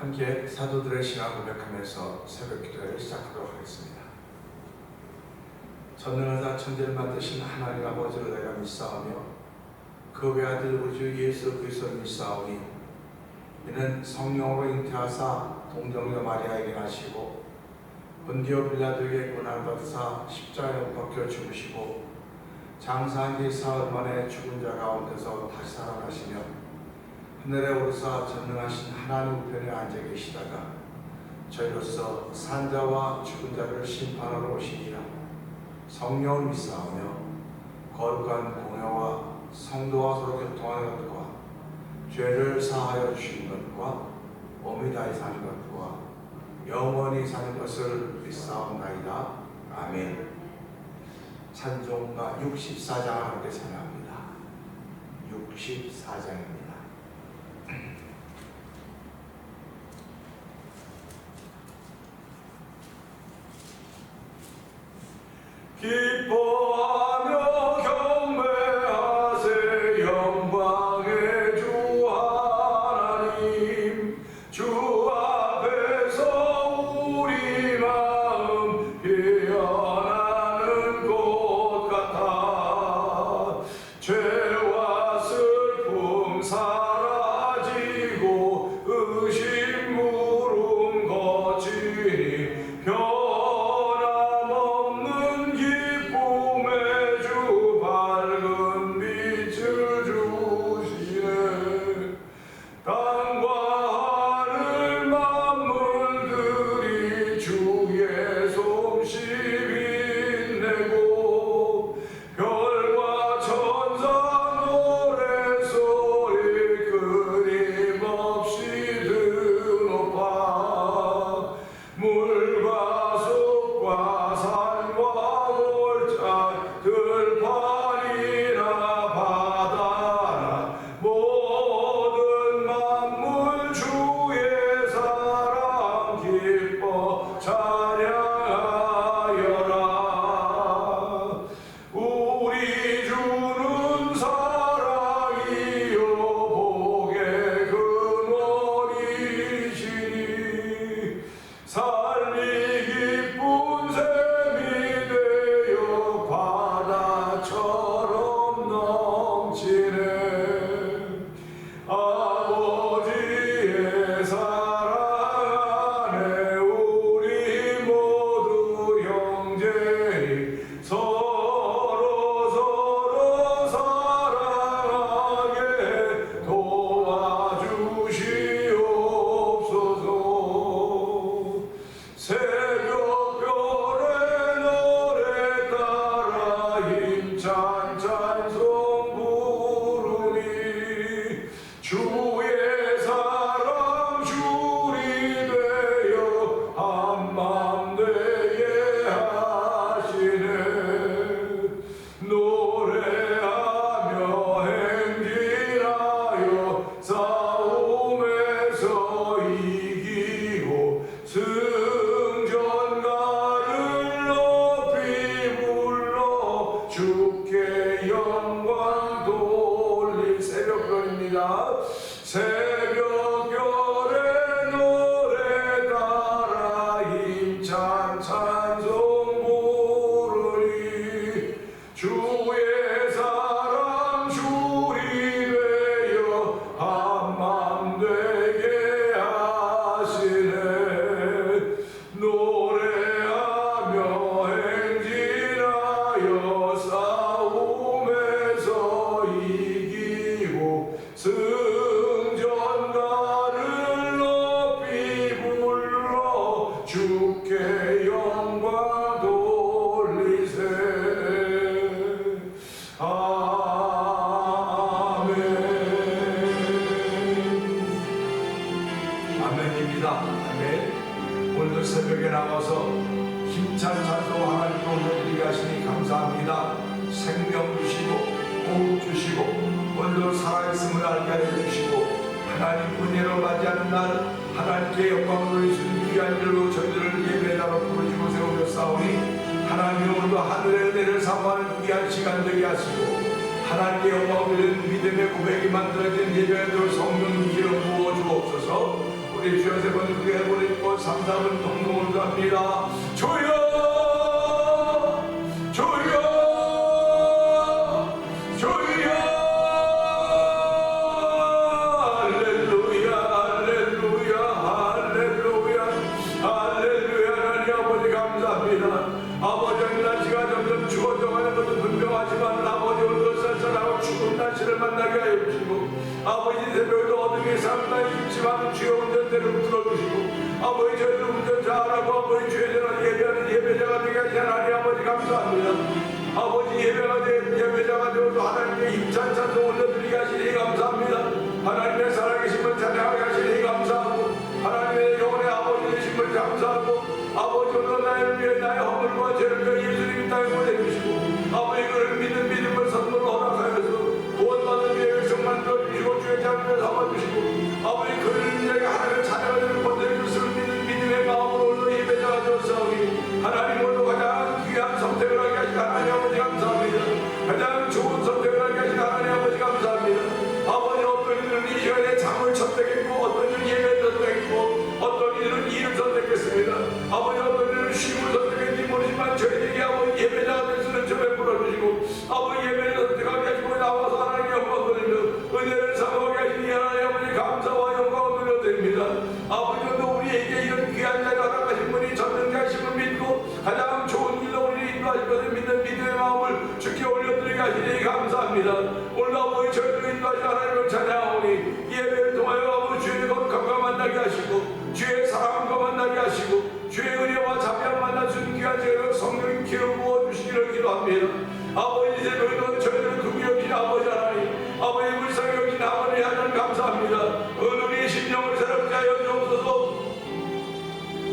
함께 사도들의 신앙 고백하면서 새벽 기도를 시작하도록 하겠습니다. 전능하사 천지를 만드신 하나님 아버지를 내가 믿사오며 그 외아들 우리 주 예수 그리스도를 믿사오니 이는 성령으로 잉태하사 동정녀 마리아에게 나시고 본디오 빌라도에게 고난을 받으사 십자가에 박혀 죽으시고 장사한 지 사흘 만에 죽은 자 가운데서 다시 살아나시며 하늘에 오르사 전능하신 하나님 우편에 앉아 계시다가 저희로서 산자와 죽은 자를 심판하러 오시니라. 성령을 믿사오며 거룩한 공회와 성도와 서로 교통하는 것과 죄를 사하여 주신 것과 몸이 다히 사는 것과 영원히 사는 것을 믿사옵나이다. 아멘. 찬송가 64장을 함께 찬양합니다. 64장입니다. 기뻐하며 경배하세 영광의 주 하나님 주 앞에서 우리 마음 피어나는 꽃 같아 죄와 슬픔 사라지고 의심 물음 거치니 새벽별의 노래 따라 힘찬 찬송 부르니 주의 사랑 주리 되어 한맘 되게 하시네. 노래하며 행진하여 싸움에서 이기고 승전가를 높이 불러 주께 영광 돌리세. 아멘. 아멘입니다. 아멘. 오늘도 새벽에 나가서 힘찬 찬송 하나님께 올려드리게 하시니 감사합니다. 생명 주시고 호흡 주시고 오늘도 살아있음을 알게 해주시고 하나님 은혜로 맞이하는 날 하나님께 영광을 돌리시는 귀한 일로 저희들을 예배의 나로 부르시고 세우며 싸우니 하나님 오늘도 하늘의 은혜를 사모하는 귀한 시간 되게 하시고 하나님께 영광을 돌리는 믿음의 고백이 만들어진 예배의 성령 기름 부어 주옵소서. 우리 우리 주여 세 번 크게 해버리고 3, 4분 동동을 갑니다. 주여 주여 주여 할렐루야 할렐루야 할렐루야 할렐루야. 하나님 아버지 감사합니다. 아버지 날씨가 점점 추워져가는 것도 분명하지만 아버지 오늘도 쌀쌀하고 추운 날씨를 만나게 하여 주시고 아버지 새벽에도 어둠이 상당히 깊지만 주여 운전대를 풀어주시고 아버지 저희들 운전 잘하고 아버지 주의 전에 예배하는 예배자가 되게 하신 하나님 아버지 감사합니다. 아버지 예배자가 되어서 하나님의 힘찬 찬송 올려드리게 하시니 감사합니다. 하나님의 살아계심을 찬양하게 하시니 감사하고 하나님의 영혼의 아버지 되심을 감사하고 아버지 오늘 나를 위해 나의 허물과 죄를 위해 예수님 땅에 보내주시고 아버지 그를 믿는 믿음을 선물로 허락하여서 구원받는 위해 백성만 들어주시고 주의 자녀를 삼아주시고 아버지 그를 위해 하나님의 자녀를 건드릴 것을 믿는 믿음의 마음으로 오늘 예배자가 되었사오니 하나님 오늘 가장 귀한 선택을 하게 하신 하나님 아버지 감사합니다. 가장 좋은 선택을 하게 하신 하나님 아버지 감사합니다. 아버지 어떤 이들은 이 시간에 잠을 선택했고 어떤 이들은 예배를 선택했고 어떤 이들은 일을 선택했습니다. 아버지 어떤 이들은 쉼을 선택했는지 모르지만 저희에게 아버지 예배자가 될 수는 좀 베풀어주시고 아버지 예배를 선택하게 하시고 나와서 하나님 영광 돌리며 은혜를 사모하게 하시니 하나님 아버지 감사와 영광을 돌려드립니다. 아버지 오늘 우리에게 이런 귀한 자를 허락하신 분이 전능자이심을 믿고 가장 좋은 길로 우리를 인도하실 것을 믿는 믿음의 마음을 주께 올려드리게 하시니 감사합니다. 오늘 아버지 저희를 인도하신 하나님을 찬양하오니 예배를 통하여 아버지 주의 건강과 만나게 하시고 주의 사랑과 만나게 하시고 주의 은혜와 자비함 만날 수 있는 귀한 제로 성령의 기름 부어주시기를 기도합니다. 아버지 새벽에도 저희를 긍휼히 여기신 아버지 하나님 아버지 불쌍히 여기신 아버지 하나님 감사합니다. 우리의 심령을 새롭게 하여 주옵소서.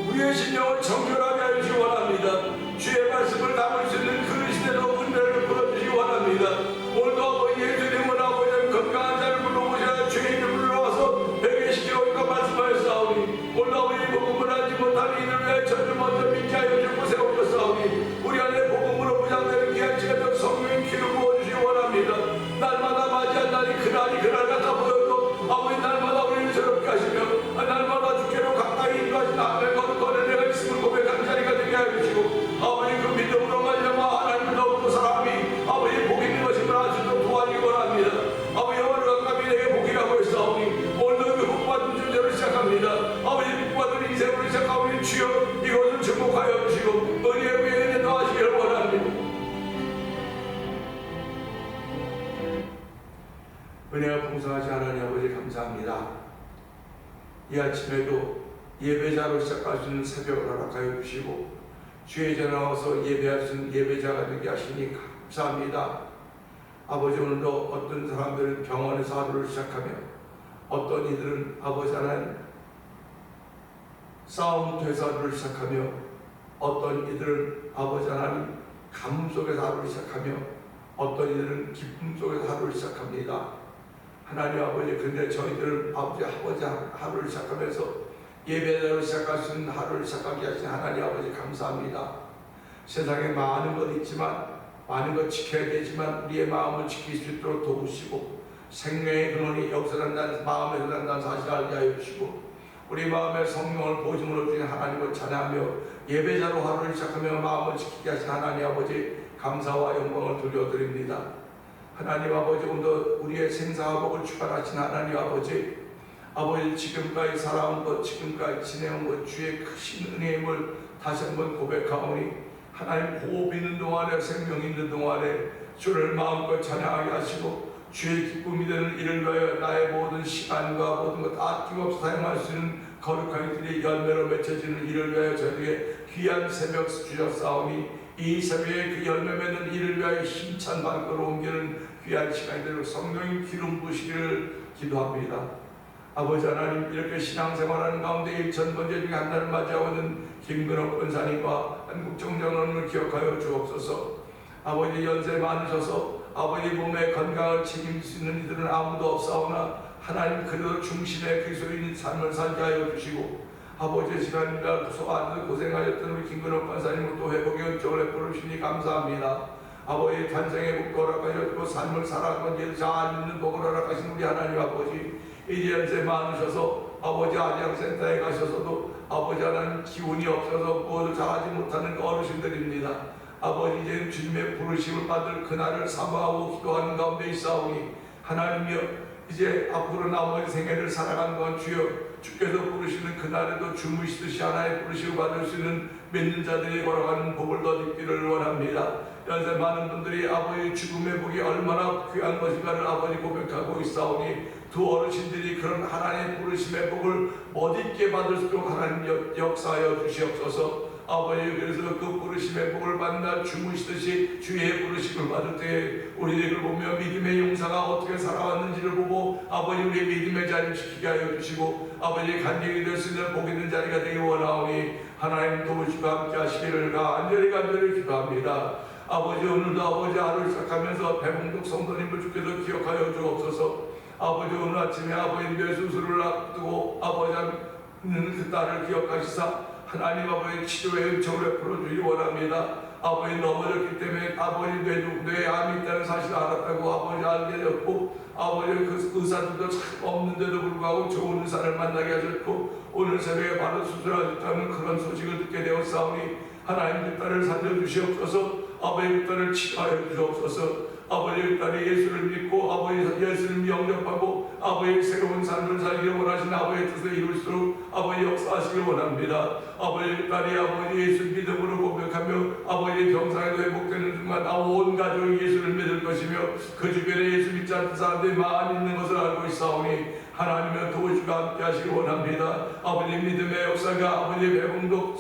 우리의 심령을 정결하게 하여 주시기 원합니다. 주의 말씀을 담을 수 있는 그 시대로 은혜를 풀어주시기 원합니다. 오늘도 아버지 예수님은 아버지 건강한 자를 불러오시라 주의 이름을 불러와서 회개시키고 있고 말씀하였사오니 오늘 아버지 복음을 알지 못한 이들 위해 저를 먼저 믿게 하여 주고 세우셨사오니 우리 안에 복음으로 무장되는 귀한 시간도 성령의 기름 부어주시기 원합니다. 날마다 맞이한 날이 그날이 그날 같아 보여도 아버지 날마다 우리를 새롭게 하시며 날마다 주께로 가까이 인도하신 하나님의 거룩한 은혜가 있음을 고백하는 자리가 되게 하여 주시고 아버지 그 믿음으로 말미암아 하나님을 더욱더 사람이 아버지 복 있는 것임을 알 수 있도록 도와주기 원합니다. 아버지 영원히 가까이 내게 복이라고 했사오니 오늘도 그 복받은 존재를 시작합니다. 아버지 복받은 인생으로 시작하오니 주여 이것을 축복하여 주시고 은혜의 위에 은혜 더하시기를 원합니다. 은혜가 풍성하신 하나님 아버지 감사합니다. 이 아침에도 예배자로 시작할 수 있는 새벽을 허락하여 주시고 주의 전에 나와서 예배할 수 있는 예배자가 되게 하시니 감사합니다. 아버지 오늘도 어떤 사람들은 병원에서 하루를 시작하며 어떤 이들은 아버지 하나님 싸움터에서 하루를 시작하며 어떤 이들은 아버지 하나님 가뭄 속에서 하루를 시작하며 어떤 이들은 기쁨 속에서 하루를 시작합니다. 하나님 아버지 근데 저희들은 아버지 하루를 시작하면서 예배자로 시작할 수 있는 하루를 시작하게 하신 하나님 아버지 감사합니다. 세상에 많은 것 있지만 많은 것 지켜야 되지만 우리의 마음을 지킬 수 있도록 도우시고 생명의 근원이 여기서 난다는 마음에서 난다는 사실을 알게 하여 주시고 우리 마음의 성령을 보증으로 주신 하나님을 찬양하며 예배자로 하루를 시작하며 마음을 지키게 하신 하나님 아버지 감사와 영광을 돌려드립니다. 하나님 아버지 오늘도 우리의 생사화복을 주관하신 하나님 아버지 지금까지 살아온 것 지금까지 지내온 것 주의 크신 은혜임을 다시 한번 고백하오니 하나님 호흡 있는 동안에 생명 있는 동안에 주를 마음껏 찬양하게 하시고 주의 기쁨이 되는 일을 위하여 나의 모든 시간과 모든 것 다 아낌없이 사용할 수 있는 거룩한 길이 열매로 맺혀지는 일을 위하여 저에게 귀한 새벽 주셨사오니 이 새벽에 그 열매 맺는 일을 위하여 힘찬 방도로 옮기는 귀한 시간이 되도록 성령의 기름 부으시기를 기도합니다. 아버지 하나님 이렇게 신앙생활하는 가운데 1000번째 중에 한 달을 맞이하고 있는 김근옥 권사님과 한국정장로님을 기억하여 주옵소서. 아버지 연세 많으셔서 아버지 몸의 건강을 책임질 수 있는 이들은 아무도 없사오나 하나님 그래도 중심의 그리스도인 삶을 살게 하여 주시고 아버지 시간이라 소아들 고생하셨던 우리 김근옥 권사님을 또 회복의 은총을 베풀어 주시니 감사합니다. 아버지 탄생의 복도 허락하셨고 삶을 살아가는 잘 믿는 복을 허락하신 우리 하나님 아버지 이제 연세 많으셔서 아버지 안양센터에 가셔서도 아버지 하나님 기운이 없어서 무엇을 잘하지 못하는 그 어르신들입니다. 아버지 이제 주님의 부르심을 받을 그날을 사모하고 기도하는 가운데 있사오니 하나님이여 이제 앞으로 나머지 생애를 살아가는 건 주여 주께서 부르시는 그날에도 주무시듯이 하나의 부르심을 받을 수 있는 믿는 자들이 걸어가는 복을 덧입기를 원합니다. 연세 많은 분들이 아버지 죽음의 복이 얼마나 귀한 것인가를 아버지 고백하고 있사오니 두 어르신들이 그런 하나님의 부르심의 복을 멋있게 받을 수 있도록 하나님 역사하여 주시옵소서. 아버지 그래서 그 부르심의 복을 받나 주무시듯이 주의 부르심을 받을 때 우리들을 보며 믿음의 용사가 어떻게 살아왔는지를 보고 아버지 우리의 믿음의 자리를 지키게 하여 주시고 아버지 간증이 될 수 있는 복 있는 자리가 되기 원하오니 하나님 도우시고 함께 하시기를 간절히 기도합니다. 아버지 오늘도 아버지 하루를 시작하면서 배봉독 성도님을 주께서 기억하여 주옵소서. 아버지 오늘 아침에 아버지의 수술을 앞두고 아버지 그 딸을 기억하시사 하나님 아버지 치료의 은총을 베풀어 주기 원합니다. 아버지 넘어졌기 때문에 아버지 뇌에 암이 있다는 사실을 알았다고 아버지 알게 되었고 아버지 그 의사들도 참 없는데도 불구하고 좋은 의사를 만나게 하셨고 오늘 새벽에 바로 수술하셨다는 그런 소식을 듣게 되었사오니 하나님 그 딸을 살려주시옵소서. 아버지 그 딸을 치료하여 주시옵소서. 아버지 그 딸이 예수를 믿고 아버지 예수를 영접하고 아버지 새로운 삶을 살기를 원하시는 아버지의 뜻을 이룰수록 아버지 역사하시길 원합니다. 아버지 그 딸이 아버지 예수 믿음으로 고백하며 아버지 병상에도 회복되는 순간 온 가족이 예수를 믿을 것이며 그 주변에 예수 믿지 않는 사람들이 많이 있는 것을 알고 있사오니 하나님의 도우시고 함께 하시길 원합니다. 아버지 믿음의 역사가 아버지 배봉독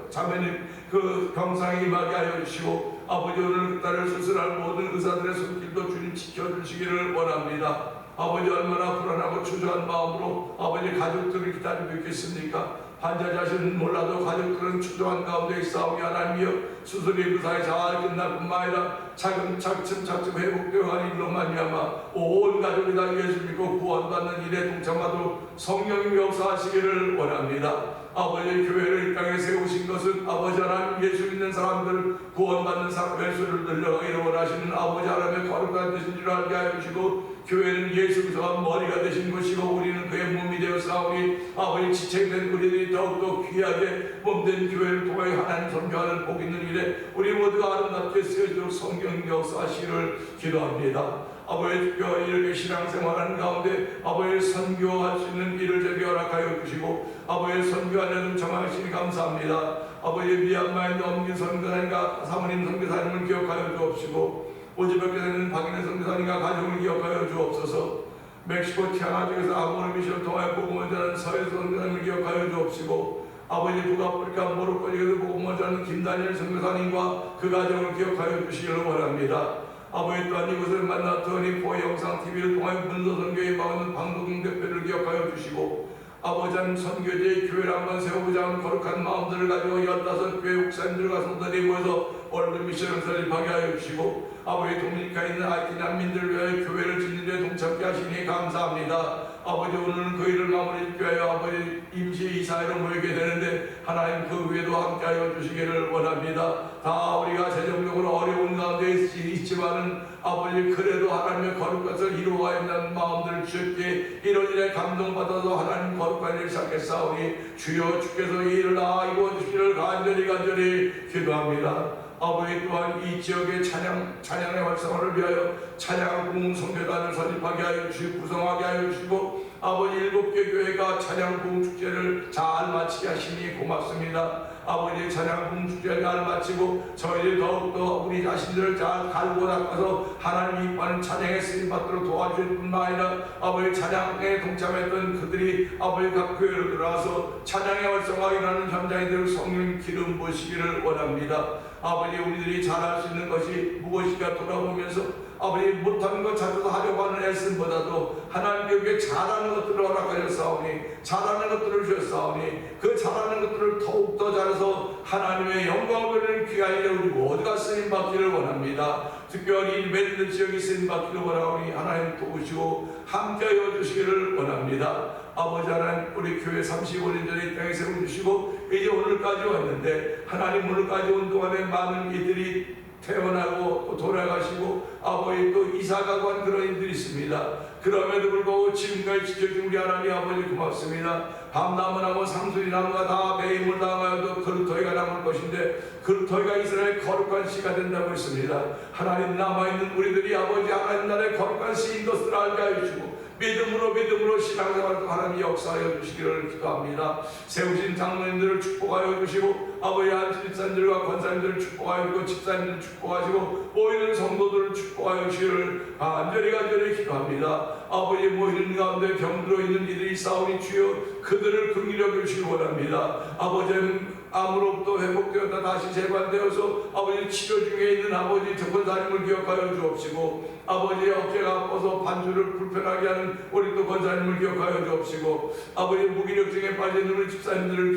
자매님 그 병상에 임하게 하여 주시고 아버지 오늘 그 딸을 수술할 모든 의사들의 손길도 주님 지켜주시기를 원합니다. 아버지 얼마나 불안하고 초조한 마음으로 아버지 가족들을 기다리고 있겠습니까? 환자 자신은 몰라도 가족들은 초조한 가운데 있사오니 하나님이여 수술이 무사히 잘 끝날 뿐만 아니라 차츰 회복되어 가는 일로 말미암아 온 가족이 다 예수 믿고 구원받는 일에 동참하도록 성령님 역사하시기를 원합니다. 아버지 교회를 이 땅에 세우신 것은 아버지 하나님 예수 믿는 사람들 구원받는 사람의 수를 늘려가기를 원하시는 아버지 하나님의 거룩한 뜻인 줄 알게 하여 주시고 교회는 예수 그리스도가 머리가 되신 것이고 우리는 그의 몸이 되어 싸우니 아버지 지체된 우리들이 더욱더 귀하게 몸된 교회를 통하여 하나님 선교하는 복 있는 일에 우리 모두가 아름답게 쓰여지도록 성경 역사하시기를 기도합니다. 아버지 이렇게 신앙생활하는 가운데 아버지 선교할 수 있는 일을 저에게 허락하여 주시고 아버지 선교하려는 정하시니 감사합니다. 아버지 미얀마에 넘긴 선교사님과 사모님 선교사님을 기억하여 주옵시고 오지밖에서는 박인혜 선교사님과 가족을 기억하여 주옵소서. 멕시코 티아나 쪽에서 아모르 미션을 통하여 복음을 전하는 서해 선교사님을 기억하여 주옵시고 아버지 북아프리카 모로코 쪽에서 복음을 전하는 김다니엘 선교사님과 그 가족을 기억하여 주시기를 원합니다. 아버지 또한 이곳을 만났더니 포 영상TV를 통하여 문서선교에 막는 방도동 대표를 기억하여 주시고 아버지 하나님 선교제의 교회를 한번 세워보자 하는 거룩한 마음들을 가지고 15교회 목사님들과 성도들이 모여서 월드 미션을 설립하게 하여 주시고 아버지 도미니카에 있는 하이티 난민들을 위하여 교회를 짓는 데 동참케 하시니 감사합니다. 아버지 오늘은 그 일을 마무리 짓기 위하여 아버지 임시 이사회로 모이게 되는데 하나님 그 위에도 함께하여 주시기를 원합니다. 다 우리가 재정적으로 어려운 가운데 있지만은 아버지 그래도 하나님의 거룩한 것을 이루어가야 한다는 마음들을 주셨기에 이런 일에 감동받아서 하나님 거룩한 일을 시작했사오니 주여 주께서 이 일을 다 이루어주시기를 간절히 기도합니다. 아버지 또한 이 지역의 찬양의 활성화를 위하여 찬양 부흥 선교단을 설립하게 하여 주시고 구성하게 하여 주시고 아버지 7개 교회가 찬양 부흥 축제를 잘 마치게 하시니 고맙습니다. 아버지 찬양 부흥 축제를 잘 마치고 저희들 더욱더 우리 자신들을 잘 갈고 닦아서 하나님 이뻐하는 찬양에 쓰임 받도록 도와줄 뿐만 아니라 아버지 찬양에 동참했던 그들이 아버지 각 교회로 들어와서 찬양의 활성화가 일어나는 현장에 될 성령 기름 부으시기를 원합니다. 아버지 우리들이 잘할 수 있는 것이 무엇인가 돌아보면서 아버지 못하는 것 찾아서 하려고 하는 애씀보다도 하나님께 잘하는 것들을 허락하셨사오니 잘하는 것들을 주셨사오니 그 잘하는 것들을 더욱더 잘해서 하나님의 영광을 드리는 귀한 일에 우리 모두가 쓰임받기를 원합니다. 특별히 인베드 지역이 쓰임받기를 원하오니 하나님 도우시고 함께하여 주시기를 원합니다. 아버지 하나님 우리 교회 35년 전에 이 땅에 세워주시고 이제 오늘까지 왔는데 하나님 오늘까지 온 동안에 많은 이들이 태어나고 또 돌아가시고 아버지 또 이사가고 한 그런 일들이 있습니다. 그럼에도 불구하고 지금까지 지켜준 우리 하나님 아버지 고맙습니다. 밤나무나무 상수리나무가 다 매임을 당하여도 그루터기가 남을 것인데 그루터기가 이스라엘 거룩한 씨가 된다고 했습니다. 하나님 남아있는 우리들이 아버지 하나님 나라의 거룩한 씨인 것을 알게 해주시고 믿음으로 신앙생활도 하나님 역사하여 주시기를 기도합니다. 세우신 장로님들을 축복하여 주시고 아버지 안집사님들과 권사님들을 축복하여 주고 집사님들을 축복하시고 모이는 성도들을 축복하여 주시기를 간절히 기도합니다. 아버지 모이는 가운데 병들어 있는 이들이 있사오니 주여 그들을 긍휼히 여기시기 원합니다. 아버지는 암으로부터 회복되었다 다시 재발되어서 아버지 치료 중에 있는 아버지 권사님을 기억하여 주옵시고 아버지의 어깨가 아파서 반주를 불편하게 하는 우리 또 권사님을 기억하여 주옵시고 아버지 무기력증에 빠진 우리 집사님을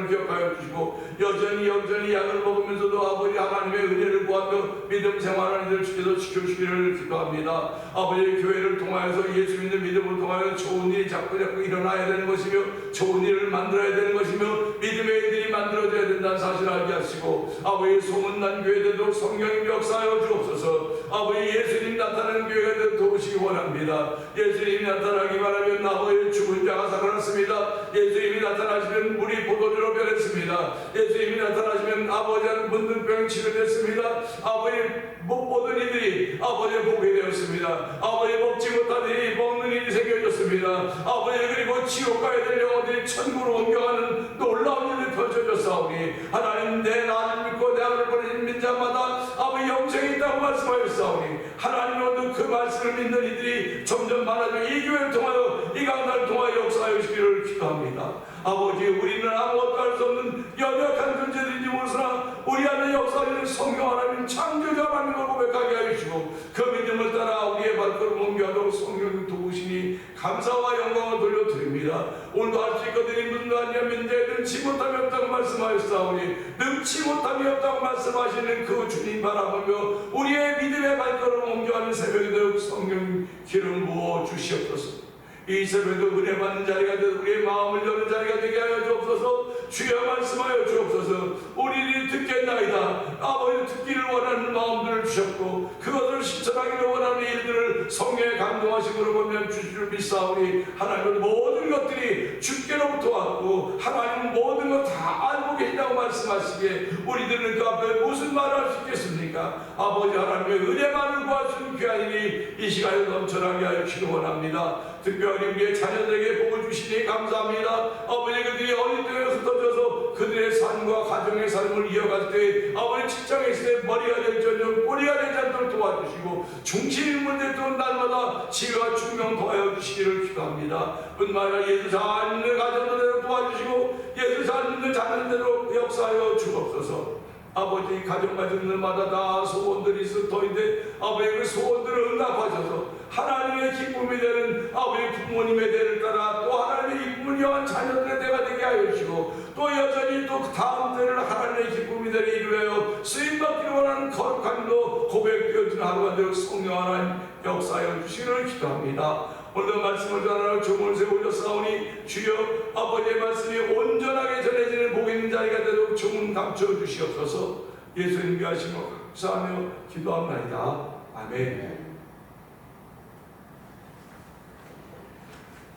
기억하여 주시고 여전히 약을 먹으면서도 아버지 하나님의 은혜를 구하며 믿음 생활하는 이들 주께서 지켜주시기를 기도합니다. 아버지 교회를 통하여서 예수 믿는 믿음을 통하여 좋은 일이 자꾸 일어나야 되는 것이며 좋은 일을 만들어야 되는 것이며 믿음의 일들이 만들어져야 된다는 사실을 알게 하시고 아버지 소문난 교회들도 성령님 역사하여 주옵소서. 아버지 예수님 나타나는 교회가 되도록 도우시기 원합니다. 예수님이 나타나기만 하면 아버지 죽은 자가 살아났습니다. 예수님이 나타나시면 물이 포도주로 변했습니다. 예수님이 나타나시면 아버지는 문둥병이 치료됐습니다. 아버지 못 보던 이들이 아버지 보게 되었습니다. 아버지 먹지 못한 일이 먹는 일이 생겨졌습니다. 아버지 그리고 지옥 가야 될 영혼들이 천국으로 옮겨가는 놀라운 일이 펼쳐졌사오니 하나님 내 나를 믿고 내 아들을 버린 민자마다 아버지 영생이 있다고 말씀하였사오니 하나님으로도 그 말씀을 믿는 이들이 점점 많아지고 이 교회를 통하여 이 강단을 통하여 역사하여 주시기를 기도합니다. 아버지 우리는 아무것도 할 수 없는 연약한 존재들인지 모르으나 우리 안에 역사하는 성령 하나님 창조자 하나님을 고백하게 하시고 그 믿음을 따라 우리의 발걸음 옮겨가도록 성령님 도우시니 감사와 영광을 돌려드립니다. 오늘도 할 수 있거든 인분도 아니하면 이제 능치 못함이 없다고 말씀하였사오니 능치 못함이 없다고 말씀하시는 그 주님 바라보며 우리의 믿음의 발걸음 옮겨가는 새벽이 되어 성령 기름 부어 주시옵소서. 이 새벽에도 은혜 받는 자리가 되어 우리의 마음을 여는 자리가 되게 하여 주옵소서. 주여 말씀하여 주옵소서. 우리를 듣겠나이다. 아버지 듣기를 원하는 마음들을 주셨고 그것을 실천하기를 원하는 일들을 성령의 감동하심으로 보면 주실 줄 믿사오니 하나님은 모든 것들이 주께로부터 왔고 하나님은 모든 것 다 알고 계시다고 말씀하시기에 우리들은 그 앞에 무슨 말을 할 수 있겠습니까? 아버지 하나님의 은혜만을 구하시는 귀한 일이 이 시간에 넘쳐나게 하여 주시기 원합니다. 특별히 우리의 자녀들에게 복을 주시니 감사합니다. 아버지 그들이 어린 때에 흩어져서 그들의 삶과 가정의 삶을 이어갈 때 아버지 직장에 있을 때 머리가 될지언정 꼬리가 되지 않도록 도와주시고 중심을 되도록 날마다 지혜와 충명 도와여 주시기를 기도합니다. 뿐만 아니라 예수 잘 믿는 가정들대로 도와주시고 예수 잘 믿는 자녀들대로 역사하여 주옵소서. 아버지 가정들마다 다 소원들이 있을 터인데 아버지 그 소원들을 응답하셔서 하나님의 기쁨이 되는 아버지 부모님의 대를 따라 또 하나님의 기쁨을 위한 자녀들의 대가 되게 하여 주시고 또 여전히 또 다음 때를 하나님의 기쁨이 되게 이루어 쓰임받기를 원하는 거룩함도 고백되어진 하루가 되어 성령 하나님 역사하여 주시기를 기도합니다. 오늘도 말씀을 전하러 종을 세우셨사오니 주여 아버지의 말씀이 온전하게 전해지는 복 있는 자리가 되도록 종을 감춰 주시옵소서. 예수님 위하시며 감사하며 기도합나이다. 아멘.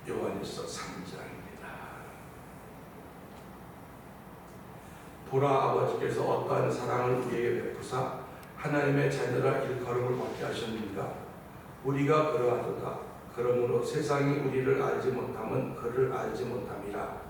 요한일서 3장입니다. 보라 아버지께서 어떠한 사랑을 우리에게 베푸사 하나님의 자녀라 일컬음을 받게 하셨는가. 우리가 그러하도다. 그러므로 세상이 우리를 알지 못함은 그를 알지 못함이라.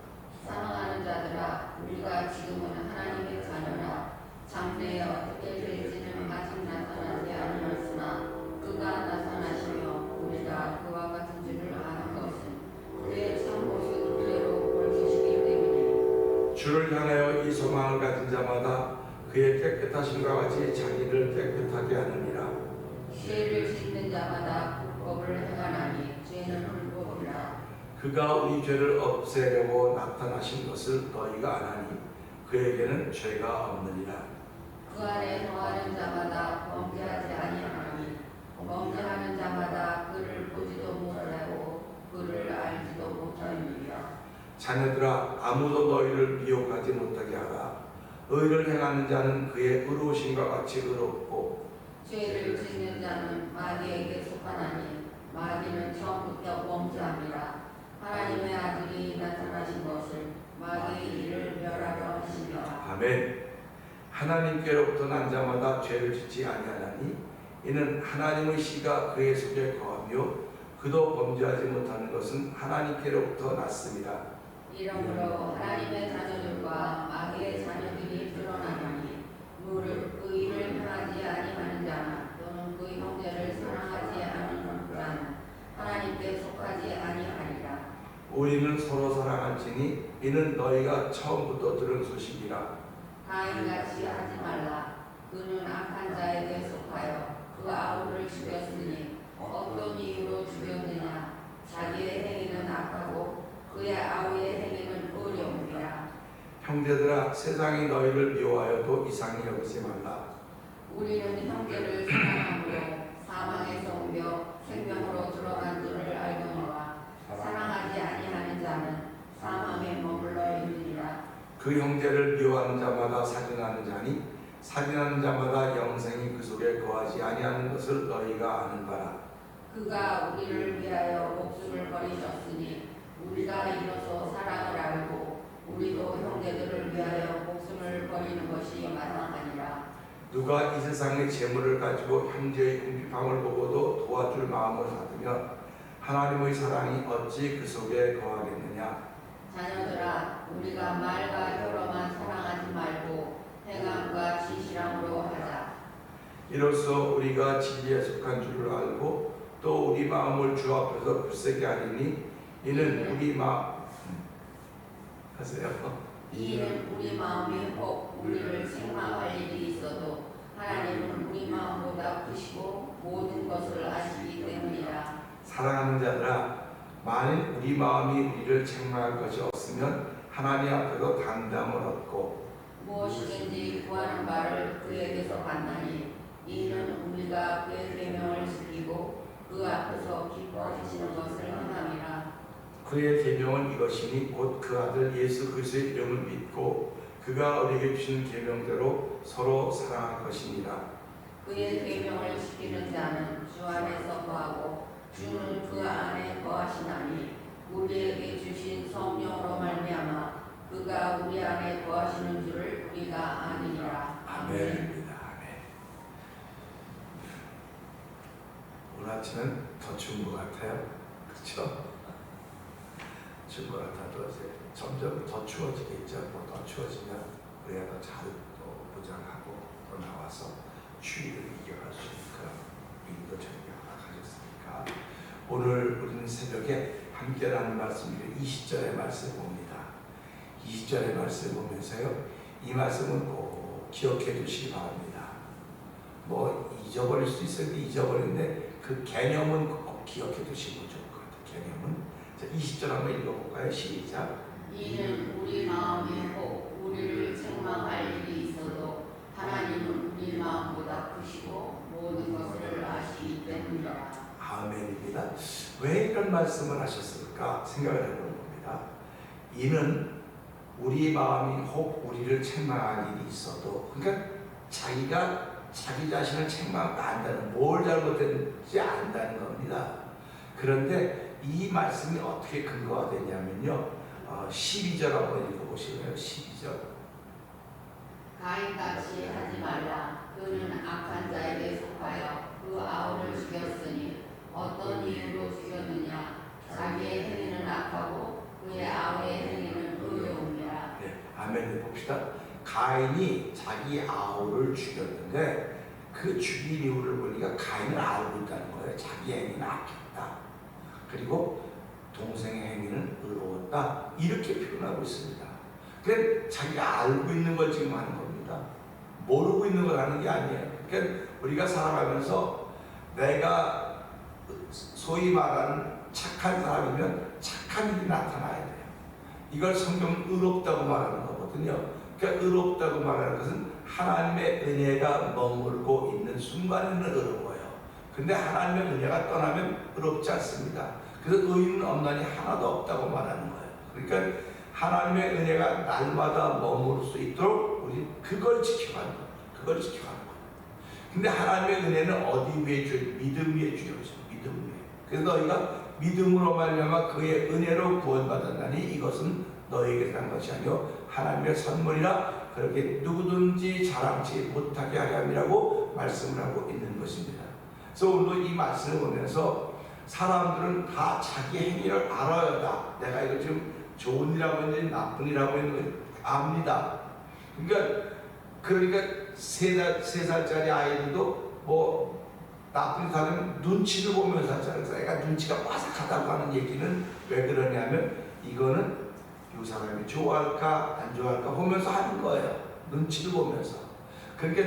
사랑하는 자들아 우리가 지금은 하나님의 자녀라. 장래에 어떻게 될지는 아직 나타나지 않았으나 그가 나타나시며 우리가 그와 같은 줄을 아는 것은 그의 참 모습 그대로 보여주시기 때문에 주를 향하여 이 소망을 가진 자마다 그의 깨끗하심과 같이 자기를 깨끗하게 하느니라. 죄를 짓는 자마다 불법을 행하나니 죄는 불법이라. 그가 우리 죄를 없애려고 나타나신 것을 너희가 아나니 그에게는 죄가 없느니라. 그 안에 거하는 자마다 범죄하지 아니하나니 범죄하는 자마다 그를 보지도 못하고 그를 알지도 못하느니라. 자녀들아 아무도 너희를 미혹하지 못하게 하라. 의를 행하는 자는 그의 의로우심과 같이 의롭고 죄를 짓는 자는 마귀에게 속하나니 마귀는 처음부터 범죄합니다. 하나님의 아들이 나타나신 것을 마귀의 일을 멸하려 하시며. 아멘. 하나님께로부터 난 자마다 죄를 짓지 아니하나니 이는 하나님의 씨가 그의 속에 거하며 그도 범죄하지 못하는 것은 하나님께로부터 났습니다. 이러므로 하나님의 자녀들과 마귀의 자녀들이 드러나나니 무릇 그 일을 행하지 아니하는 자나 또는 그 형제를 사랑하지 않는 자는 하나님께 속하지 아니하리라. 우리는 서로 사랑할지니 이는 너희가 처음부터 들은 소식이라. 가인같이 하지 말라. 그는 악한 자에게 속하여 그 아우를 죽였으니 어떤 이유로 죽였느냐. 자기의 행위는 악하고 그의 아우의 행위는 어려움이라. 형제들아 세상이 너희를 미워하여도 이상히 여기지 말라. 우리는 형제를 사랑함으로 사망에서 옮겨 생명으로 들어간 줄을 알거니와 사랑하지 아니하는 자는 사망에 머물러 있느니라. 그 형제를 미워하는 자마다 사진하는 자니 사진하는 자마다 영생이 그 속에 거하지 아니하는 것을 너희가 아는 바라. 그가 우리를 위하여 목숨을 버리셨으니 우리가 이로써 사랑을 알고 우리도 형제들을 위하여 목숨을 버리는 것이 마땅하니라. 누가 이 세상의 재물을 가지고 형제의 궁핍함을 보고도 도와줄 마음을 받으면 하나님의 사랑이 어찌 그 속에 거하겠느냐. 자녀들아, 우리가 말과 혀로만 사랑하지 말고 행함과 진실함으로 하자. 이로써 우리가 진리에 속한 줄을 알고 또 우리 마음을 주 앞에서 굳세게 하리니 이는 우리 마음 하세요. 이는 우리 마음이 혹 우리를 책망할 일이 있어도 하나님은 우리 마음보다 크시고 모든 것을 아시기 때문이라. 사랑하는 자들아, 만일 우리 마음이 우리를 책망할 것이 없으면 하나님 앞에서 담담을 얻고 무엇이든지 구하는 바를 그에게서 받나니 이는 우리가 그의 계명을 지키고 그 앞에서 기뻐하시는 것을 행함이라. 그의 계명은 이것이니 곧 그 아들 예수 그리스도의 이름을 믿고 그가 우리에게 주신 계명대로 서로 사랑할 것이니라. 그의 계명을 지키는 자는 주 안에서 거하고 주는 그 안에 거하시나니 우리에게 주신 성령으로 말미암아 그가 우리 안에 거하시는 줄을 우리가 아니니라. 아멘입니다. 아멘. 오늘 아침은 더 추운 것 같아요. 그렇죠? 추운 것 같아도 점점 더 추워지겠죠. 더 추워지면 우리가 더 잘 또 무장하고 또 나와서 추위를 이겨갈 수 있는 그런 일도 저희가 가졌으니까 오늘 우리는 새벽에 함께 나눈 말씀이 20절의 말씀을 봅니다. 20절의 말씀을 보면서요, 이 말씀은 꼭 기억해 두시기 바랍니다. 뭐 잊어버릴 수 있어도 잊어버리는데 그 개념은 꼭 기억해 두시고 좋을 것 같아요. 개념은. 자, 20절 한번 읽어볼까요? 시작. 이는 우리 마음이 혹 우리를 책망할 일이 있어도 하나님은 우리 마음보다 크시고 모든 것을 아시기 때문이라. 아멘입니다. 왜 이런 말씀을 하셨을까 생각을 해보는 겁니다. 이는 우리 마음이 혹 우리를 책망할 일이 있어도, 그러니까 자기가 자기 자신을 책망 안다는, 뭘 잘못했는지 안다는 겁니다. 그런데 이 말씀이 어떻게 근거가 되냐면요, 12절 한번 읽어보실래요? 12절. 가인같이 하지 말라. 그는 악한 자에게 속하여 그 아우를 죽였으니 어떤 이유로 죽였느냐. 자기의 행위는 악하고 그의 아우의 행위는 의로움이라. 네, 아멘. 봅시다. 가인이 자기 아우를 죽였는데 그 죽인 이유를 보니까 가인을 알고 있다는 거예요. 자기 행위는 악했다. 그리고 동생의 행위는 의로웠다. 이렇게 표현하고 있습니다. 그러니까 자기가 알고 있는 걸 지금 하는 겁니다. 모르고 있는 걸 하는 게 아니에요. 그러니까 우리가 살아가면서 내가 소위 말하는 착한 사람이면 착한 일이 나타나야 돼요. 이걸 성경은 의롭다고 말하는 거거든요. 그러니까 의롭다고 말하는 것은 하나님의 은혜가 머물고 있는 순간에는 의로워요. 근데 하나님의 은혜가 떠나면 의롭지 않습니다. 그래서 의인은 없나니 하나도 없다고 말하는 거예요. 그러니까 하나님의 은혜가 날마다 머무를 수 있도록 우리 그걸 지켜가는 거예요. 그걸 지켜가는 거예요. 근데 하나님의 은혜는 어디 위에 주어져? 믿음 위에 주어져. 믿음 위에. 그래서 너희가 믿음으로 말미암아 그의 은혜로 구원받았나니 이것은 너희에게 난 것이 아니요 하나님의 선물이라 그렇게 누구든지 자랑치 못하게 하려 함이라고 말씀을 하고 있는 것입니다. 그래서 오늘 이 말씀을 보면서 사람들은 다 자기 행위를 알아야 내가 이거 지금 좋은 일하고 있는지 나쁜 일하고 있는 걸 압니다. 그러니까 3살짜리 아이들도 뭐 나쁜 짓 하면 눈치를 보면서 하잖아요. 그래서 애가 눈치가 빠삭하다고 하는 얘기는 왜 그러냐면 이거는 이 사람이 좋아할까 안 좋아할까 보면서 하는 거예요. 눈치를 보면서. 그러니까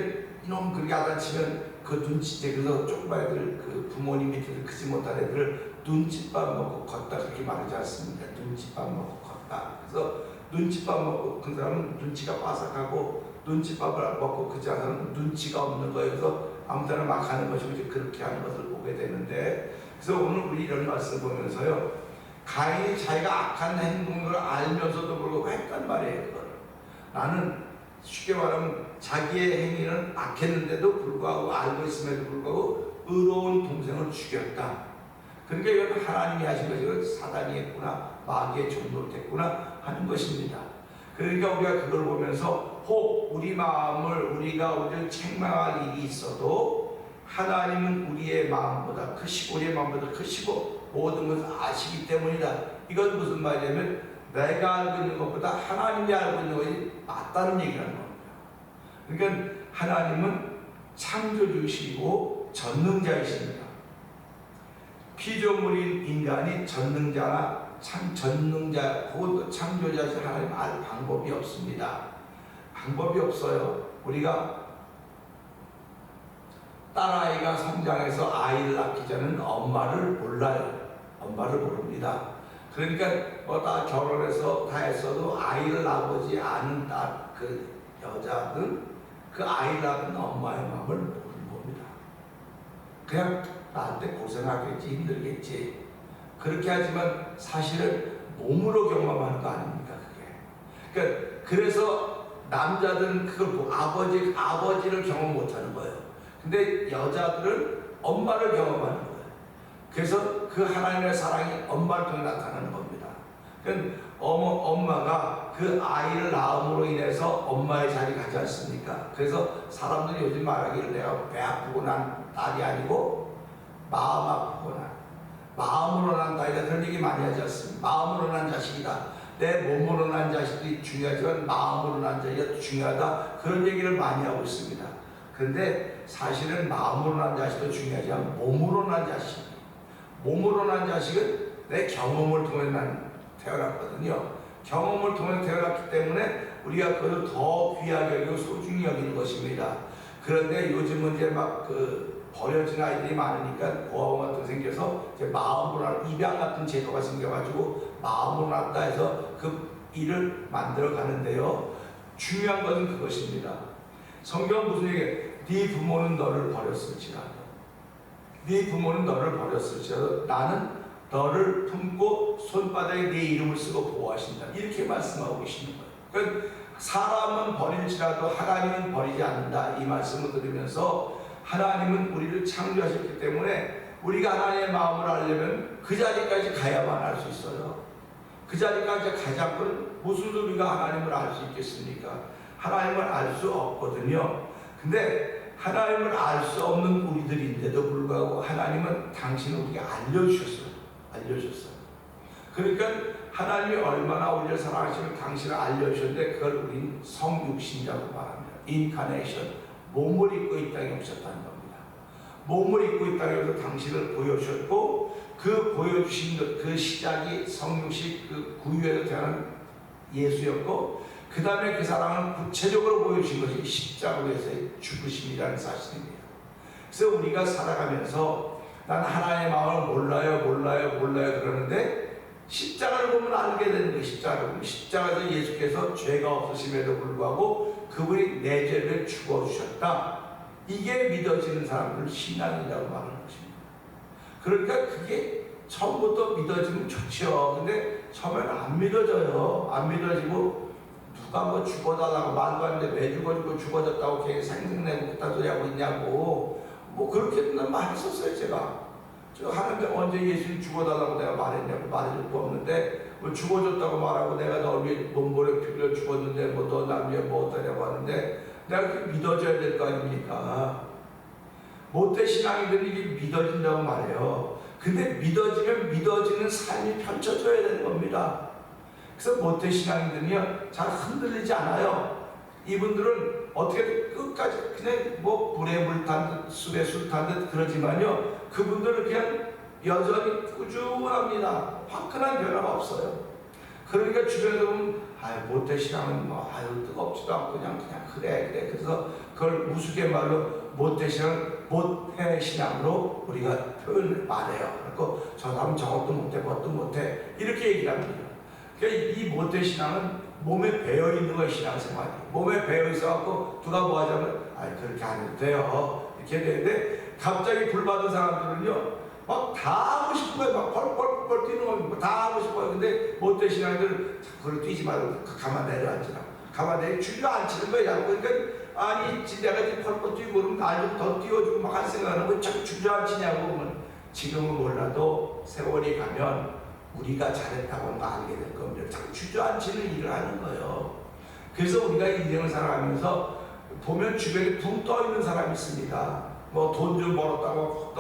이놈 그렇게 하다 치면 그 눈치채 그래서 조그만 애들 그 부모님 밑에서 크지 못한 애들을 눈칫밥 먹고 걷다 그렇게 말하지 않습니까? 눈칫밥 먹고 걷다. 그래서 눈칫밥 먹고 그 사람은 눈치가 빠삭하고 눈칫밥을 먹고 그지 않은 사람은 눈치가 없는 거예요. 그래서 아무 데나 막 하는 것이고 이제 그렇게 하는 것을 보게 되는데 그래서 오늘 우리 이런 말씀 보면서요 가인이 자기가 악한 행동을 알면서도 불구하고 했단 말이에요. 그걸. 나는 쉽게 말하면 자기의 행위는 악했는데도 불구하고 알고 있음에도 불구하고 의로운 동생을 죽였다. 그러니까 이건 하나님이 하신 것이고 사단이 했구나 마귀의 종노릇했구나 하는 것입니다. 그러니까 우리가 그걸 보면서 혹 우리 마음을 우리를 책망할 일이 있어도 하나님은 우리의 마음보다 크시고 우리의 마음보다 크시고 모든 것을 아시기 때문이다. 이건 무슨 말이냐면 내가 알고 있는 것보다 하나님이 알고 있는 것이 맞다는 얘기라는 겁니다. 그러니까 하나님은 창조주시고 전능자이십니다. 피조물인 인간이 전능자나 전능자 혹은 창조자신 하나님 알 방법이 없습니다. 방법이 없어요. 우리가 딸아이가 성장해서 아이를 낳기 전에는 엄마를 몰라요. 엄마를 모릅니다. 그러니까 뭐 다 결혼해서 다 했어도 아이를 낳아보지 않은 그 여자는 그 아이를 낳은 엄마의 마음을 모르는 겁니다. 그냥 나한테 고생하겠지 힘들겠지 그렇게 하지만 사실은 몸으로 경험하는 거 아닙니까 그게. 그래서 남자들은 그걸 아버지를 경험 못하는 거예요. 근데 여자들은 엄마를 경험하는 거예요. 그래서 그 하나님의 사랑이 엄마를 통해 나타나는 겁니다. 그러니까 엄마가 그 아이를 낳음으로 인해서 엄마의 자리 가지 않습니까? 그래서 사람들이 요즘 말하기를 내가 배 아프고 난 딸이 아니고 마음 아프고 난 마음으로 난 딸이다 그런 얘기 많이 하지 않습니까? 마음으로 난 자식이다. 내 몸으로 난 자식이 중요하지만 마음으로 난 자식이 중요하다 그런 얘기를 많이 하고 있습니다. 그런데 사실은 마음으로 난 자식도 중요하지만 몸으로 난 자식 몸으로 난 자식은 내 경험을 통해 난 태어났거든요. 경험을 통해 태어났기 때문에 우리가 그것을 더 귀하게 여기고 소중히 여기는 것입니다. 그런데 요즘은 이제 막 버려진 아이들이 많으니까 고아원 같은 거 생겨서 이제 마음으로 난 입양 같은 제도가 생겨가지고 마음으로 났다 해서 그 일을 만들어 가는데요. 중요한 것은 그것입니다. 성경은 무슨 얘기예요? 네 부모는 너를 버렸을지라도 네 부모는 너를 버렸을지라도 나는 너를 품고 손바닥에 네 이름을 쓰고 보호하신다. 이렇게 말씀하고 계시는 거예요. 그러니까 사람은 버릴지라도 하나님은 버리지 않는다. 이 말씀을 들으면서 하나님은 우리를 창조하셨기 때문에 우리가 하나님의 마음을 알려면 그 자리까지 가야만 알 수 있어요. 그 자리까지 가지 않고는 무슨 소리가 하나님을 알 수 있겠습니까? 하나님을 알 수 없거든요. 근데 하나님을 알 수 없는 우리들인데도 불구하고 하나님은 당신을 우리에게 알려주셨어요. 그러니까 하나님이 얼마나 우리를 사랑하시면 당신을 알려주셨는데 그걸 우린 성육신이라고 말합니다. 인카네이션, 몸을 입고 이 땅에 오셨다는 겁니다. 몸을 입고 이 땅에 오셔서 당신을 보여주셨고 그 보여주신 그 시작이 성육신 그 구유에서 태어난 예수였고 그 다음에 그 사랑을 구체적으로 보여주신 것이 십자가에서의 죽으심이라는 사실입니다. 그래서 우리가 살아가면서 난 하나님의 마음을 몰라요 그러는데 십자가를 보면 알게 되는 거예요. 십자가를 보면 십자가에서 예수께서 죄가 없으심에도 불구하고 그분이 내 죄를 죽어주셨다. 이게 믿어지는 사람들 신앙이라고 말하는 것입니다. 그러니까 그게 처음부터 믿어지면 좋죠. 근데 처음에는 안 믿어져요. 안 믿어지고 누가 뭐 죽어달라고 말도 안 되는데 왜 죽어졌다고 걔 생색내고 그딴 소리 하고 있냐고 뭐 그렇게 말 했었어요 제가. 저 하는데 언제 예수님 죽어달라고 내가 말했냐고 말해줄 거 없는데 뭐 죽어줬다고 말하고 내가 널 위해 몸보려 피를 죽었는데 뭐 너 날 위해 뭐 어떠냐고 하는데 내가 그렇게 믿어줘야 될 거 아닙니까? 못된 신앙이들이 이게 믿어진다고 말해요. 근데 믿어지면 믿어지는 삶이 펼쳐져야 되는 겁니다. 그래서 못된 신앙이들은요 잘 흔들리지 않아요. 이분들은 어떻게 끝까지 그냥 뭐 불에 물 탄 듯 술에 술 탄 듯 그러지만요 그분들은 그냥 여전히 꾸준합니다. 화끈한 변화가 없어요. 그러니까 주변에서 보면 못된 신앙은 뭐 뜨겁지도 않고 그냥 그래 그래서 그걸 우스갯말로 못된 신앙은 못해 신앙으로 우리가 표현을 말해요. 그리고 저 사람은 저것도 못해 뭣도 못해 이렇게 얘기를 합니다. 그러니까 이 못된 신앙은 몸에 배어 있는 거예요. 신앙생활이 몸에 배어 있어갖고 누가 뭐 하자면 그렇게 안 해도 돼요 이렇게 되는데 갑자기 불 받은 사람들은요 막 다 하고 싶은 거예요. 막 펄펄펄 뛰는 겁니다. 다 하고 싶어요. 근데 못된 신앙들은 그걸 뛰지 말고 가만 내려앉으라. 가만 내려 주저앉히는 거예요. 그러니까 아니 내가 지금 펄펄 뛰고 그러면 날 좀 더 띄워주고 막 할 생각하는 거 자꾸 주저앉히냐고 그러면 지금은 몰라도 세월이 가면 우리가 잘했다고 하는 거 알게 될 겁니다. 자꾸 주저앉히는 일을 하는 거예요. 그래서 우리가 인생을 살아가면서 보면 주변에 붕 떠 있는 사람이 있습니다. 뭐 돈 좀 벌었다고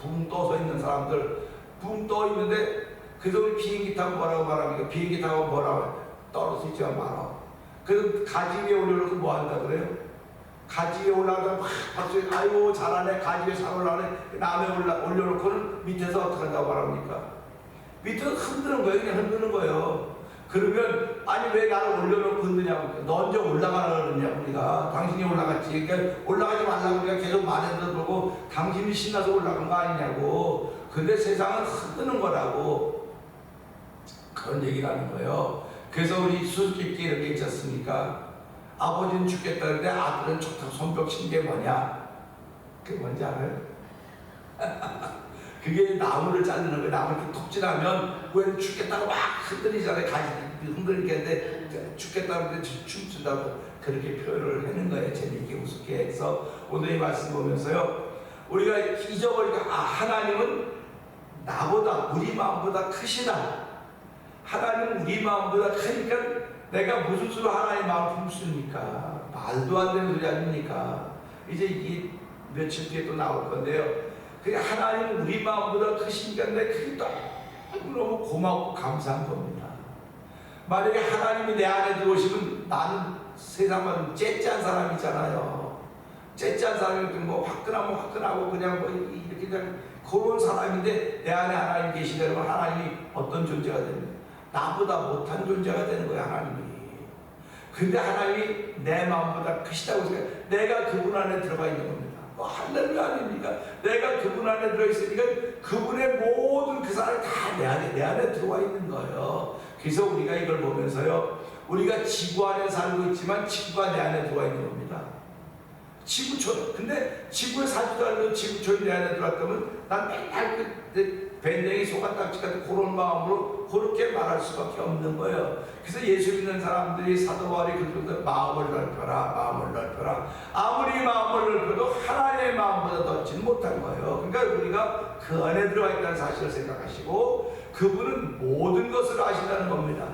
붕 떠서 있는 사람들 붕 떠 있는데 그래서 우리 비행기 타고 뭐라고 말합니까? 비행기 타고 뭐라고 떨어지지 말아. 그래서 가지 위에 올려놓고 뭐 한다 그래요? 가지 위에 올라가서 막 박수 아이고 잘하네 가지 위에 잘 올라가네 남에 올려놓고는 밑에서 어떻게 한다고 말합니까? 밑에서 흔드는 거예요. 그냥 흔드는 거예요. 그러면 아니 왜 나를 올려놓고 흔드냐고 너 언제 올라가라 그러냐 우리가 당신이 올라갔지 그러니까 올라가지 말라고 우리가 계속 말해도 그러고 당신이 신나서 올라간 거 아니냐고 근데 세상은 흔드는 거라고 그런 얘기를 하는 거예요. 그래서 우리 수수께끼 이렇게 있지 않습니까? 아버지는 죽겠다는데 아들은 좋다고 손뼉 친 게 뭐냐 그게 뭔지 알아요? 그게 나무를 자르는 거예요. 나무를 이렇게 톡 지나면 왜 죽겠다고 막 흔들리잖아요. 가지 흔들리겠는데 죽겠다는데 춤춘다고 그렇게 표현을 하는 거예요. 재미있게 우습게 해서 오늘 이 말씀 보면서요. 우리가 잊어버리니까 하나님은 나보다 우리 마음보다 크시다. 하나님은 우리 마음보다 크니까 내가 무슨 수로 하나님의 마음을 품습니까? 말도 안 되는 소리 아닙니까? 이제 이게 며칠 뒤에 또 나올 건데요. 하나님은 우리 마음보다 크시니까 그게 너무 고맙고 감사한 겁니다. 만약에 하나님이 내 안에 들어오시면 나는 세상만 째짠 사람이잖아요. 째짠 사람이 뭐 화끈하면 화끈하고 그냥 뭐 이렇게 그냥 그런 사람인데 내 안에 하나님 계시다면 하나님이 어떤 존재가 됩니까? 나보다 못한 존재가 되는 거예요. 하나님이. 근데 하나님이 내 마음보다 크시다고 생각해. 내가 그분 안에 들어가 있는 겁니다. 할렐루야 아닙니까? 내가 그분 안에 들어있으니까 그분의 모든 그 사람이 다 내 안에 들어와 있는 거예요. 그래서 우리가 이걸 보면서요 우리가 지구 안에 살고 있지만 지구가 내 안에 들어와 있는 겁니다. 지구촌 근데 지구에 살지도 않는 지구촌이 내 안에 들어왔다면 난 맨날 밴댕이 소가딱지 같은 그런 마음으로 그렇게 말할 수밖에 없는 거예요. 그래서 예수 믿는 사람들이 사도 바울이 그들도 마음을 넓혀라. 아무리 마음을 넓혀도 하나님의 마음보다 넓지는 못한 거예요. 그러니까 우리가 그 안에 들어가 있다는 사실을 생각하시고 그분은 모든 것을 아신다는 겁니다.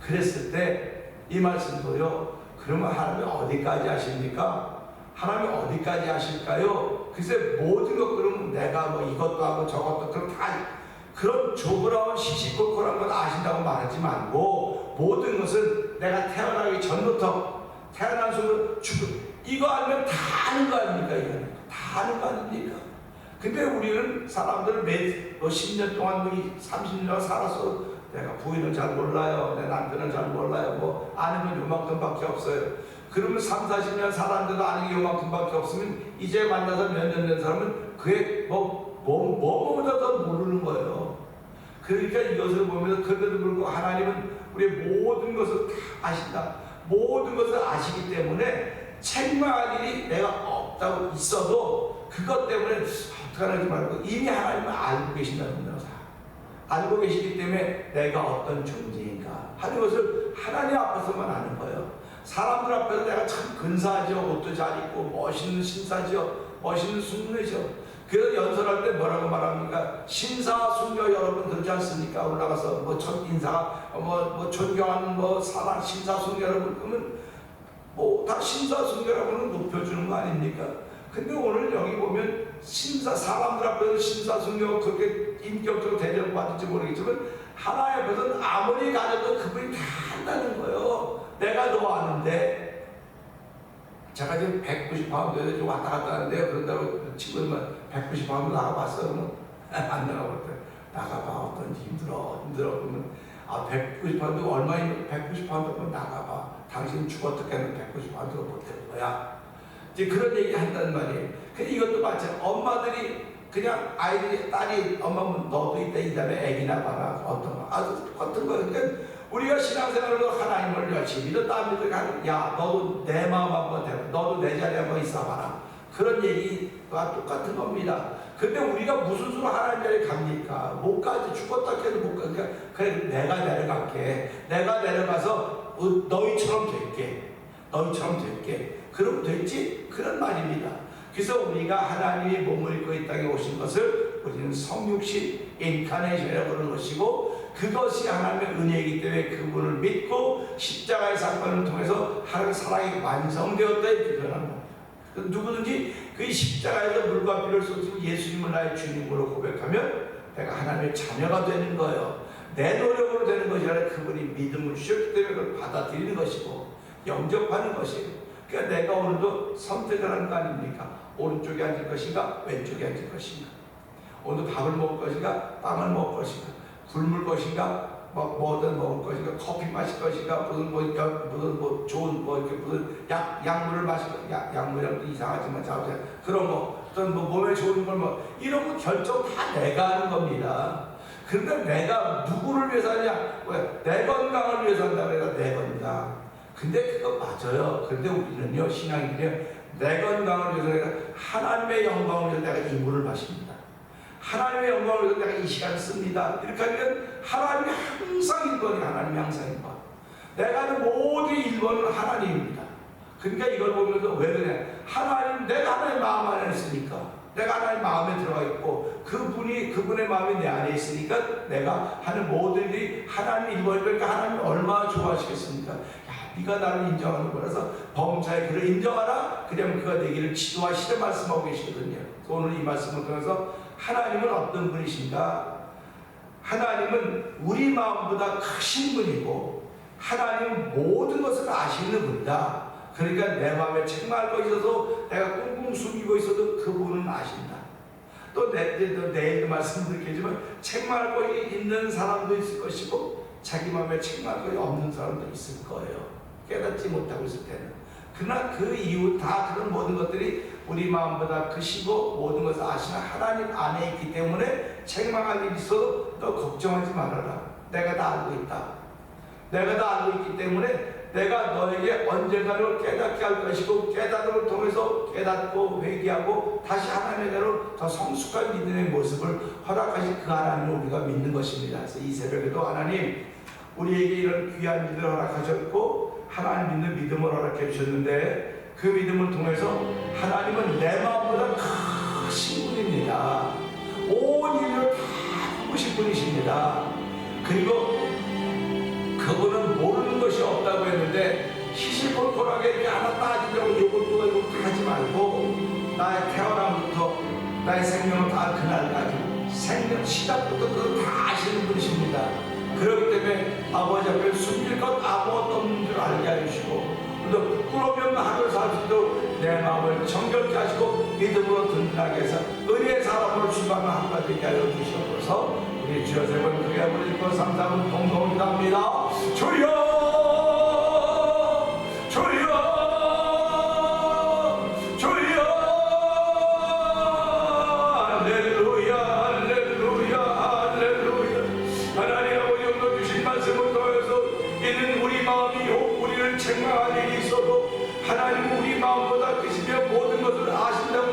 그랬을 때 이 말씀도요. 그러면 하나님이 어디까지 아십니까? 하나님이 어디까지 아실까요? 글쎄 모든 것 그러면 내가 뭐 이것도 하고 저것도 그럼 다 그런 조그라운 시시콜콜한 것 아신다고 말하지 말고 모든 것은 내가 태어나기 전부터 태어난 순간 죽음 이거 아니면 다 아는 거 아닙니까? 이거는 다 아는 거 아닙니까? 근데 우리는 사람들 몇 10년 동안 30년 살아서 내가 부인은 잘 몰라요. 내 남편은 잘 몰라요. 뭐 아는 건 요만큼밖에 없어요. 그러면 3, 40년 살았는데도 아는 게 요만큼밖에 없으면 이제 만나서 몇 년 된 사람은 그게 뭐보다 더 모르는 거예요. 그러니까 이것을 보면서 그런데도 불구하고 하나님은 우리의 모든 것을 다 아신다. 모든 것을 아시기 때문에 책망할 일이 내가 없다고 있어도 그것 때문에 어떡하지 말고 이미 하나님은 알고 계신다는 겁니다. 알고 계시기 때문에 내가 어떤 존재인가 하는 것을 하나님 앞에서만 아는 거예요. 사람들 앞에서 내가 참 근사하죠. 옷도 잘 입고 멋있는 신사죠. 멋있는 숙녀죠. 그래서 연설할 때 뭐라고 말합니까? 신사숙녀 여러분 그러지 않습니까? 올라가서 뭐 첫인사 뭐 존경하는 뭐 사랑 신사숙녀 여러분 그러면 뭐 다 신사숙녀라고는 높여주는 거 아닙니까? 근데 오늘 여기 보면 사람들 앞에서 신사숙녀 그렇게 인격적으로 대접받을지 모르겠지만 하나님 앞에서는 아무리 가져도 그분이 다 한다는 거예요. 내가 너 아는데 제가 지금 190파운드에 좀 왔다 갔다 하는데요. 그런다고 친구들만 190파운드 나가봤어? 그러면 안 나가봤대. 나가봐. 어떤지 힘들어. 그러면 190파운드 얼마 있는 190파운드면 나가봐. 당신 죽었을 때는 190파운드가 못 될 거야. 이제 그런 얘기 한다는 말이에요. 근데 이것도 마찬가지. 엄마들이 그냥 아이들이 딸이 엄마 너도 이때 이 다음에 애기나 봐라. 어떤 거. 똑같은 거예요. 그러니까 우리가 신앙생활로 하나님을 열심히 믿었다 믿으니까 야 너도 내 마음 한번 해봐. 너도 내 자리에 한번 있어봐라. 그런 얘기와 똑같은 겁니다. 근데 우리가 무슨 수로 하나님 자리에 갑니까? 못 가지. 죽었다 해도 못 가니까 그래 내가 내려갈게. 내가 내려가서 너희처럼 될게. 그럼 됐지? 그런 말입니다. 그래서 우리가 하나님이 몸을 입고 이 땅에 오신 것을 우리는 성육신 인카네이션이라고 부르는 것이고 그것이 하나님의 은혜이기 때문에 그분을 믿고 십자가의 사건을 통해서 하나님의 사랑이 완성되었다 이렇게 표현합니다. 누구든지 그 십자가에서 물과 피를 쏟으시고 예수님을 나의 주님으로 고백하면 내가 하나님의 자녀가 되는 거예요. 내 노력으로 되는 것이 아니라 그분이 믿음을 주셨기 때문에 그걸 받아들이는 것이고 영접하는 것이에요. 그러니까 내가 오늘도 선택을 하는 거 아닙니까? 오른쪽에 앉을 것인가 왼쪽에 앉을 것인가, 오늘 밥을 먹을 것인가 빵을 먹을 것인가, 굶을 것인가 뭐든 먹을 것인가, 커피 마실 것인가, 무슨 좋은 이렇게 무슨 약물을 마실 것인가, 약물이라도 이상하지만 자우자 그런 거 어떤 몸에 좋은 걸 이런 거 결정 다 내가 하는 겁니다. 그런데 내가 누구를 위해서 하냐? 내 건강을 위해서 한다고 해서 내 건강. 근데 그거 맞아요. 그런데 우리는요 신앙인들이요 내 건강을 위해서 내가 하나님의 영광을 위해서 내가 이물을 마십니다. 하나님의 영광을 위해서 내가 이 시간을 씁니다. 이렇게 하면 하나님이 항상 1번이 하나님이 항상 1번. 내가 하는 모든 1번은 하나님입니다. 그러니까 이걸 보면서 왜 그래? 내가 하나님의 마음 안에 있으니까, 내가 하나님의 마음에 들어가 있고 그분의 마음이 내 안에 있으니까 내가 하는 모든 일이 하나님 1번이니까 하나님이 얼마나 좋아하시겠습니까? 네가 나를 인정하는 거라서 범사에 그를 인정하라. 그러면 그가 내 길을 지도하시는 말씀하고 계시거든요. 오늘 이 말씀을 통해서 하나님은 어떤 분이신가? 하나님은 우리 마음보다 크신 분이고 하나님은 모든 것을 아시는 분이다. 그러니까 내 마음에 책망할 것이 있어서 내가 꽁꽁 숨기고 있어도 그분은 아신다. 또 내일도 말씀드리겠지만 책망할 것이 있는 사람도 있을 것이고 자기 마음에 책망할 것이 없는 사람도 있을 거예요. 깨닫지 못하고 있을 때는. 그러나 그 이후 다 그런 모든 것들이 우리 마음보다 크시고 모든 것을 아시는 하나님 안에 있기 때문에 책망할 일이 있어도 너 걱정하지 말아라. 내가 다 알고 있다. 내가 다 알고 있기 때문에 내가 너에게 언젠가는 깨닫게 할 것이고 깨닫음을 통해서 깨닫고 회개하고 다시 하나님의 대로 더 성숙한 믿음의 모습을 허락하신 그 하나님을 우리가 믿는 것입니다. 그래서 이 새벽에도 하나님 우리에게 이런 귀한 믿음을 허락하셨고 하나님 믿는 믿음을 허락해 주셨는데 그 믿음을 통해서 하나님은 내 마음보다 크신 분입니다. 온 인류를 다 보신 분이십니다. 그리고 그분은 모르는 것이 없다고 했는데 시시콜콜하게 이렇게 하나 따지려고 이것도 하지 말고 나의 태어남부터 나의 생명을 다 그날까지 생명 시작부터 그걸 다 아시는 분이십니다. 그렇기 때문에 아버지 앞에 숨길 것 아무것도 없는 줄 알게 해주시고 또 부끄러우면 하루 살 수 있도록 내 마음을 정결케 하시고 믿음으로 든든하게 해서 은혜의 사람으로 출발하는 한가 되게 하여 주시옵소서. 우리 주여 세 번 크게 부르짖고 3, 4분 동동 기도합니다. 주여 주여 주여 할렐루야 할렐루야 할렐루야. 하나님 아버지 오늘 주신 말씀을 통해서 이는 우리 마음이 우리를 책망할 일이 있어도 하나님 우리 마음보다 크시며 모든 것을 아신다고